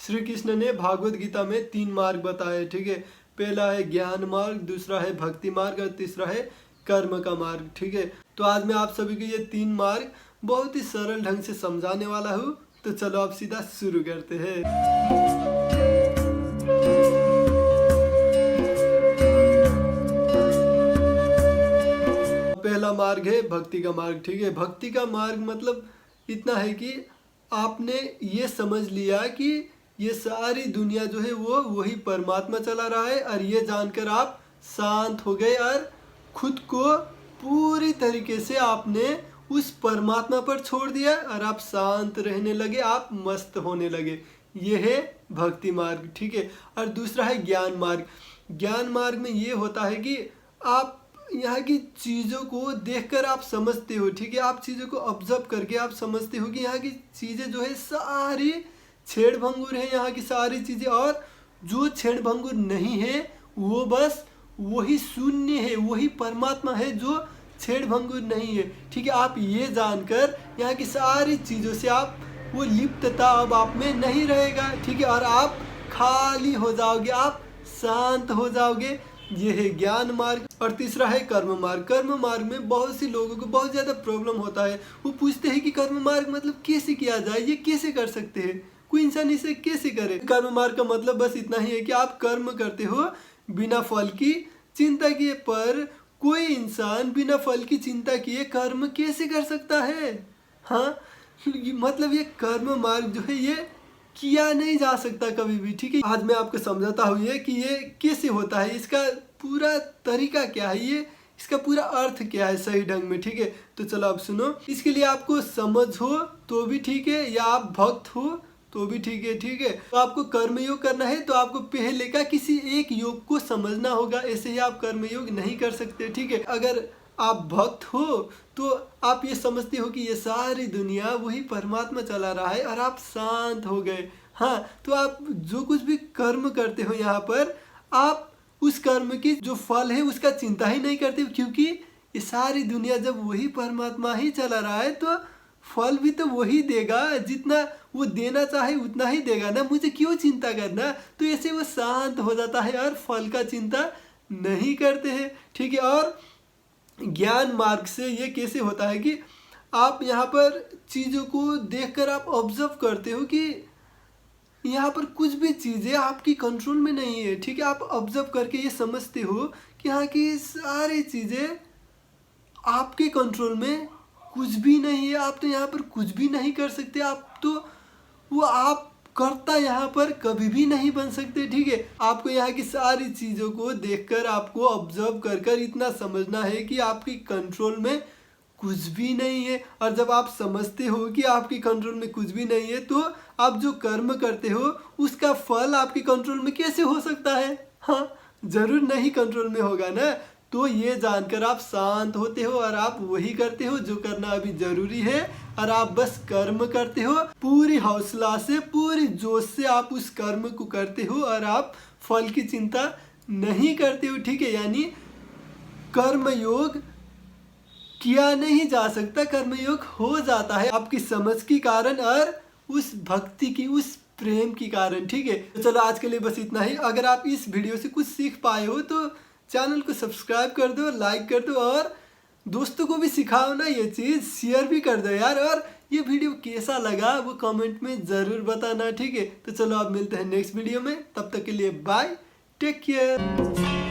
श्री कृष्ण ने भागवत गीता में 3 मार्ग बताए, ठीक है। पहला है ज्ञान मार्ग, दूसरा है भक्ति मार्ग और तीसरा है कर्म का मार्ग, ठीक है। तो आज मैं आप सभी को ये 3 मार्ग बहुत ही सरल ढंग से समझाने वाला हूँ। तो चलो अब सीधा शुरू करते हैं। पहला मार्ग है भक्ति का मार्ग, ठीक है। भक्ति का मार्ग मतलब इतना है कि आपने ये समझ लिया कि ये सारी दुनिया जो है वो वही परमात्मा चला रहा है, और ये जानकर आप शांत हो गए और खुद को पूरी तरीके से आपने उस परमात्मा पर छोड़ दिया और आप शांत रहने लगे, आप मस्त होने लगे। ये है भक्ति मार्ग, ठीक है। और दूसरा है ज्ञान मार्ग। ज्ञान मार्ग में ये होता है कि आप यहाँ की चीज़ों को देखकर आप समझते हो, ठीक है। आप चीज़ों को ऑब्जर्व करके आप समझते हो कि यहाँ की चीज़ें जो है सारी छेड़ भंगुर है, यहाँ की सारी चीज़ें, और जो छेड़ भंगुर नहीं है वो बस वही शून्य है, वही परमात्मा है जो छेड़ भंगुर नहीं है, ठीक है। आप ये जानकर यहाँ की सारी चीज़ों से आप वो लिप्तता अब आप में नहीं रहेगा, ठीक है। और आप खाली हो जाओगे, आप शांत हो जाओगे। ये है ज्ञान मार्ग। और तीसरा है कर्म मार्ग। कर्म मार्ग में बहुत से लोगों को बहुत ज़्यादा प्रॉब्लम होता है। वो पूछते हैं कि कर्म मार्ग मतलब कैसे किया जाए, ये कैसे कर सकते हैं, कोई इंसान इसे कैसे करे। कर्म मार्ग का मतलब बस इतना ही है कि आप कर्म करते हो बिना फल की चिंता किए, पर कोई इंसान बिना फल की चिंता किए कर्म कैसे कर सकता है। हाँ, मतलब ये कर्म मार्ग जो है ये किया नहीं जा सकता कभी भी, ठीक है। आज मैं आपको समझाता हूँ ये कि ये कैसे होता है, इसका पूरा तरीका क्या है, ये इसका पूरा अर्थ क्या है सही ढंग में, ठीक है। तो चलो आप सुनो। इसके लिए आपको समझ हो तो भी ठीक है, या आप भक्त हो तो भी ठीक है, ठीक है। तो आपको कर्मयोग करना है तो आपको पहले का किसी एक योग को समझना होगा, ऐसे ही आप कर्मयोग नहीं कर सकते, ठीक है। अगर आप भक्त हो तो आप ये समझते हो कि ये सारी दुनिया वही परमात्मा चला रहा है और आप शांत हो गए। हाँ, तो आप जो कुछ भी कर्म करते हो यहाँ पर, आप उस कर्म की जो फल है उसका चिंता ही नहीं करते, क्योंकि ये सारी दुनिया जब वही परमात्मा ही चला रहा है तो फल भी तो वही देगा, जितना वो देना चाहे उतना ही देगा ना, मुझे क्यों चिंता करना। तो ऐसे वो शांत हो जाता है और फल का चिंता नहीं करते हैं, ठीक है। और ज्ञान मार्ग से ये कैसे होता है कि आप यहाँ पर चीज़ों को देखकर आप ऑब्जर्व करते हो कि यहाँ पर कुछ भी चीज़ें आपकी कंट्रोल में नहीं है, ठीक है। आप ऑब्जर्व करके ये समझते हो कि यहाँ की सारी चीज़ें आपके कंट्रोल में कुछ भी नहीं है, आप तो यहाँ पर कुछ भी नहीं कर सकते, आप तो वो आप करता यहाँ पर कभी भी नहीं बन सकते, ठीक है। आपको यहाँ की सारी चीज़ों को देखकर आपको ऑब्जर्व कर कर इतना समझना है कि आपकी कंट्रोल में कुछ भी नहीं है। और जब आप समझते हो कि आपकी कंट्रोल में कुछ भी नहीं है तो आप जो कर्म करते हो उसका फल आपकी कंट्रोल में कैसे हो सकता है। हाँ, जरूर नहीं कंट्रोल में होगा ना। तो ये जानकर आप शांत होते हो और आप वही करते हो जो करना अभी जरूरी है, और आप बस कर्म करते हो पूरी हौसला से, पूरी जोश से आप उस कर्म को करते हो और आप फल की चिंता नहीं करते हो, ठीक है। यानी कर्मयोग किया नहीं जा सकता, कर्मयोग हो जाता है आपकी समझ के कारण और उस भक्ति की, उस प्रेम के कारण, ठीक है। तो चलो आज के लिए बस इतना ही। अगर आप इस वीडियो से कुछ सीख पाए हो तो चैनल को सब्सक्राइब कर दो, लाइक कर दो, और दोस्तों को भी सिखाओ ना ये चीज़, शेयर भी कर दो यार। और ये वीडियो कैसा लगा वो कमेंट में ज़रूर बताना, ठीक है। तो चलो अब मिलते हैं नेक्स्ट वीडियो में, तब तक के लिए बाय, टेक केयर।